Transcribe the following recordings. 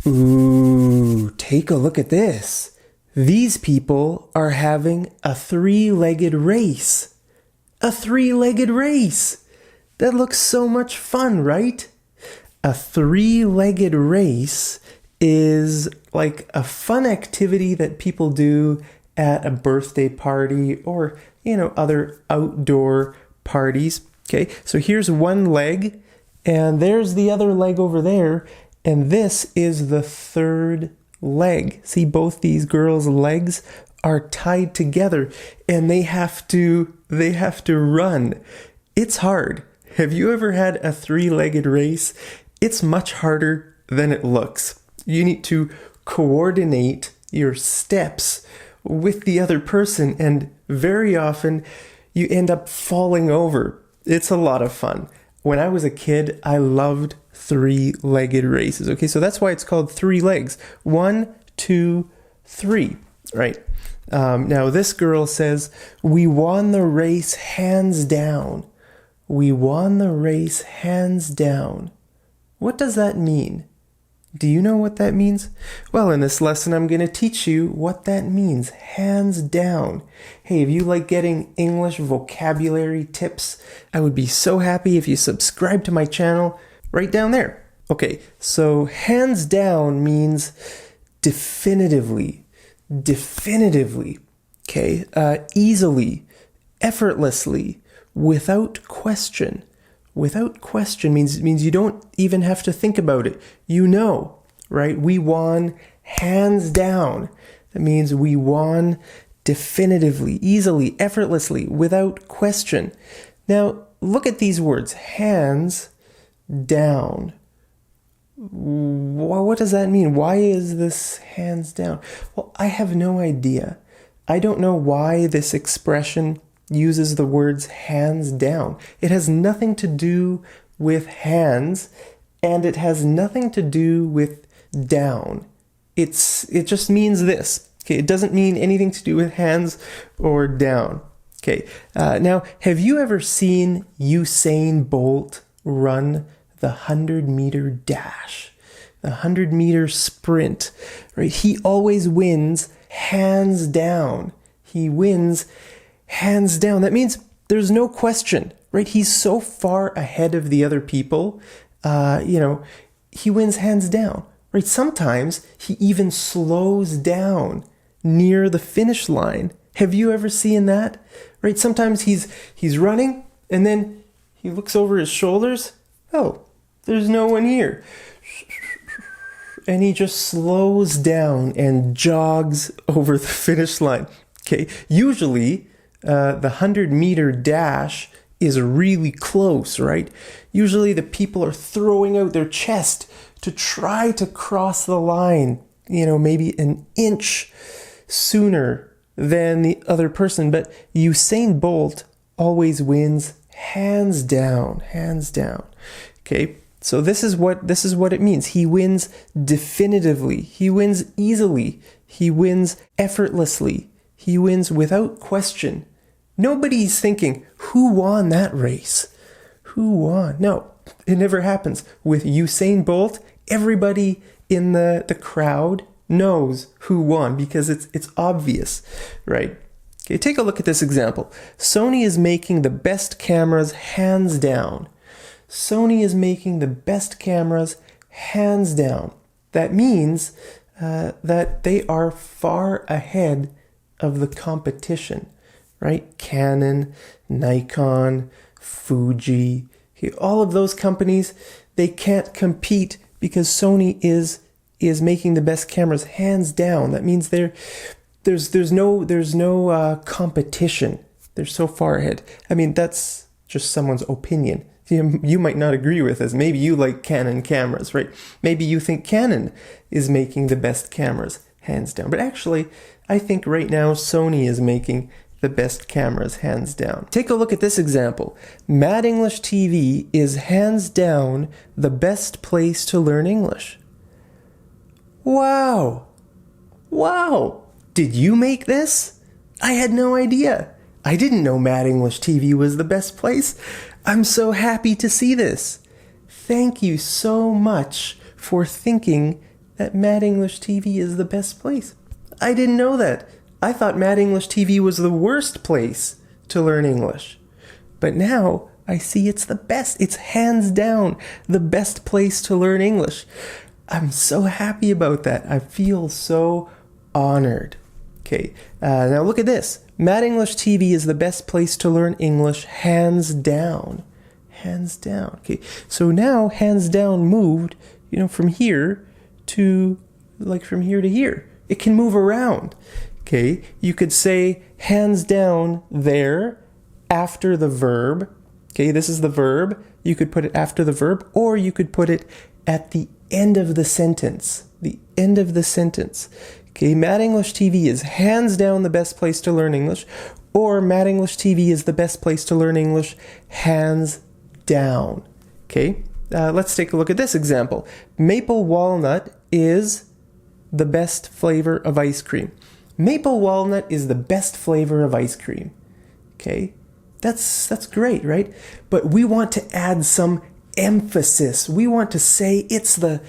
Ooh, take a look at this. These people are having a three-legged race. A three-legged race. That looks so much fun, right? A three-legged race is like a fun activity that people do at a birthday party or, other outdoor parties. Okay, so here's one leg, and there's the other leg over there, and this is the third leg. See, both these girls' legs are tied together, and they have to run. It's hard. Have you ever had a three-legged race? It's much harder than it looks. You need to coordinate your steps with the other person, and very often you end up falling over. It's a lot of fun. When I was a kid, I loved three-legged races. Okay, so that's why it's called three legs. 1, 2, 3, right? Now this girl says, "We won the race hands down." We won the race hands down. What does that mean? Do you know what that means? Well, in this lesson, I'm going to teach you what that means. Hands down. Hey, if you like getting English vocabulary tips, I would be so happy if you subscribe to my channel right down there. Okay, so hands down means definitively. Okay, easily, effortlessly, without question. Without question means you don't even have to think about it. You know, right? We won hands down. That means we won definitively, easily, effortlessly, without question. Now, look at these words. Hands down. What does that mean? Why is this hands down? Well, I have no idea. I don't know why this expression uses the words hands down. It has nothing to do with hands, and it has nothing to do with down. It just means this. Okay, it doesn't mean anything to do with hands or down. Okay, now have you ever seen Usain Bolt run the 100-meter dash, the 100-meter sprint? Right? He always wins hands down. He wins hands down. That means there's no question, right? He's so far ahead of the other people, he wins hands down, right? Sometimes he even slows down near the finish line. Have you ever seen that? Right? Sometimes he's running and then he looks over his shoulders. Oh, there's no one here. And he just slows down and jogs over the finish line. Okay, usually the 100-meter dash is really close, right? Usually the people are throwing out their chest to try to cross the line, maybe an inch sooner than the other person. But Usain Bolt always wins hands down, hands down. Okay, so this is what it means. He wins definitively. He wins easily. He wins effortlessly. He wins without question. Nobody's thinking, who won that race? Who won? No, it never happens. With Usain Bolt, everybody in the crowd knows who won because it's obvious, right? Okay, take a look at this example. Sony is making the best cameras hands down. Sony is making the best cameras hands down. That means that they are far ahead of the competition, right? Canon, Nikon, Fuji, okay, all of those companies, they can't compete because Sony is making the best cameras hands down. That means there's no competition. They're so far ahead. I mean, that's just someone's opinion. You might not agree with this. Maybe you like Canon cameras, right? Maybe you think Canon is making the best cameras hands down. But actually, I think right now Sony is making the best cameras hands down. Take a look at this example. Mad English TV is hands down the best place to learn English. Wow! Wow! Did you make this? I had no idea. I didn't know Mad English TV was the best place. I'm so happy to see this. Thank you so much for thinking that Mad English TV is the best place. I didn't know that. I thought Mad English TV was the worst place to learn English. But now I see it's the best. It's hands down the best place to learn English. I'm so happy about that. I feel so honored. Okay, now look at this. Mad English TV is the best place to learn English, hands down. Hands down. Okay, so now hands down moved, from here to, from here to here. It can move around. Okay, you could say hands down there after the verb. Okay, this is the verb. You could put it after the verb, or you could put it at the end of the sentence. The end of the sentence. Okay, Mad English TV is hands down the best place to learn English, or Mad English TV is the best place to learn English, hands down. Okay, let's take a look at this example. Maple walnut is the best flavor of ice cream. Maple walnut is the best flavor of ice cream. Okay, that's great, right? But we want to add some emphasis. We want to say it's the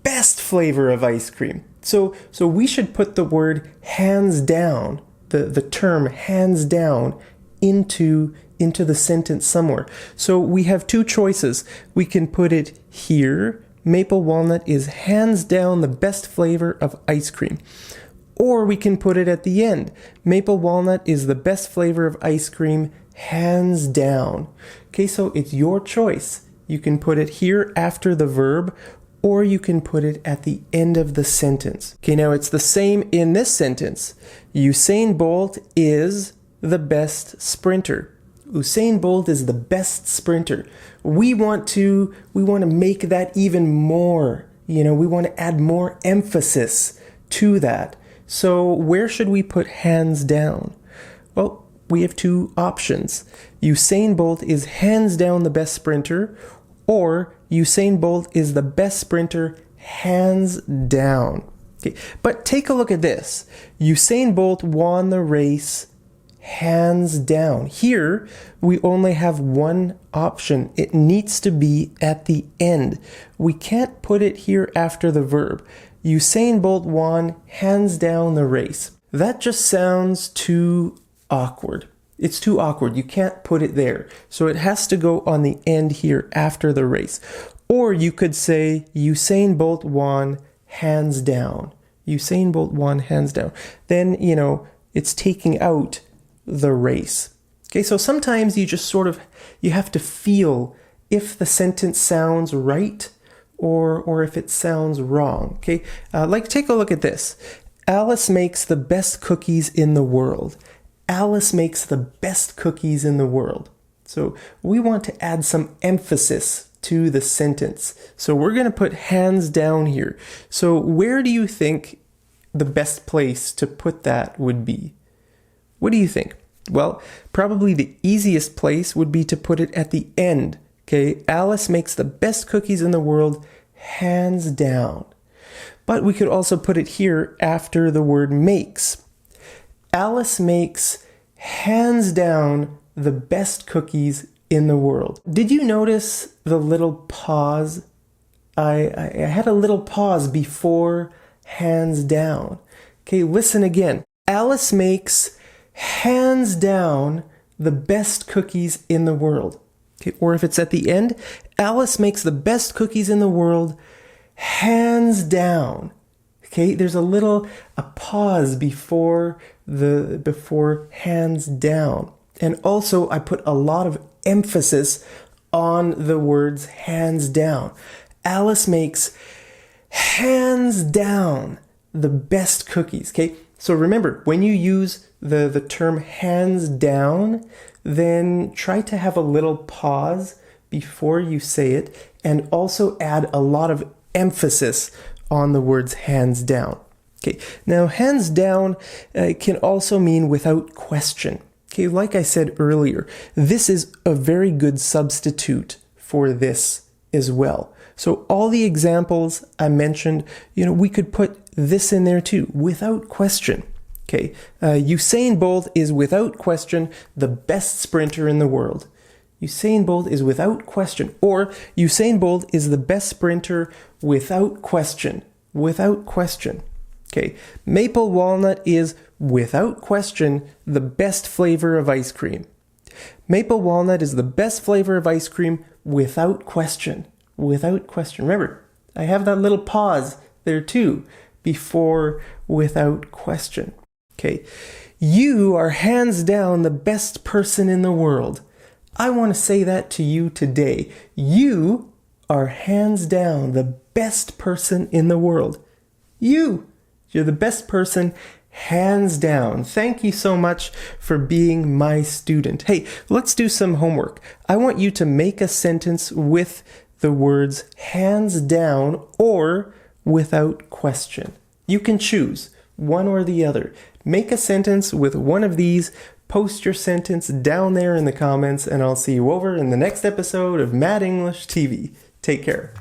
best flavor of ice cream. So we should put the word hands down, the term hands down, into the sentence somewhere. So we have two choices. We can put it here. Maple walnut is hands down the best flavor of ice cream. Or we can put it at the end. Maple walnut is the best flavor of ice cream, hands down. Okay, so it's your choice. You can put it here after the verb, or you can put it at the end of the sentence. Okay, now it's the same in this sentence. Usain Bolt is the best sprinter. Usain Bolt is the best sprinter. We want to make that even more. We want to add more emphasis to that. So where should we put hands down? Well, we have two options. Usain Bolt is hands down the best sprinter, or Usain Bolt is the best sprinter, hands down. Okay, but take a look at this. Usain Bolt won the race, hands down. Here, we only have one option. It needs to be at the end. We can't put it here after the verb. Usain Bolt won, hands down, the race. That just sounds too awkward. It's too awkward. You can't put it there. So it has to go on the end here after the race. Or you could say Usain Bolt won, hands down. Usain Bolt won, hands down. Then, it's taking out the race. Okay, so sometimes you just you have to feel if the sentence sounds right or if it sounds wrong. Okay, take a look at this. Alice makes the best cookies in the world. Alice makes the best cookies in the world. So we want to add some emphasis to the sentence. So we're going to put hands down here. So where do you think the best place to put that would be? What do you think? Well, probably the easiest place would be to put it at the end. Okay, Alice makes the best cookies in the world, hands down. But we could also put it here after the word makes. Alice makes, hands down, the best cookies in the world. Did you notice the little pause? I had a little pause before hands down. Okay, listen again. Alice makes, hands down, the best cookies in the world. Okay, or if it's at the end, Alice makes the best cookies in the world, hands down. Okay, there's a pause before hands down. And also I put a lot of emphasis on the words hands down. Alice makes, hands down, the best cookies. Okay, so remember, when you use the term hands down, then try to have a little pause before you say it, and also add a lot of emphasis on the words hands down. Okay, now hands down can also mean without question. Okay, like I said earlier, this is a very good substitute for this as well. So all the examples I mentioned, we could put this in there too, without question. Okay, Usain Bolt is without question the best sprinter in the world. Usain Bolt is without question, or Usain Bolt is the best sprinter without question. without question. Okay, maple walnut is, without question, the best flavor of ice cream. Maple walnut is the best flavor of ice cream without question. Without question. Remember, I have that little pause there too, before without question. Okay, you are hands down the best person in the world. I want to say that to you today. You are hands down the best person in the world. You're the best person, hands down. Thank you so much for being my student. Hey, let's do some homework. I want you to make a sentence with the words hands down or without question. You can choose one or the other. Make a sentence with one of these. Post your sentence down there in the comments, and I'll see you over in the next episode of Mad English TV. Take care.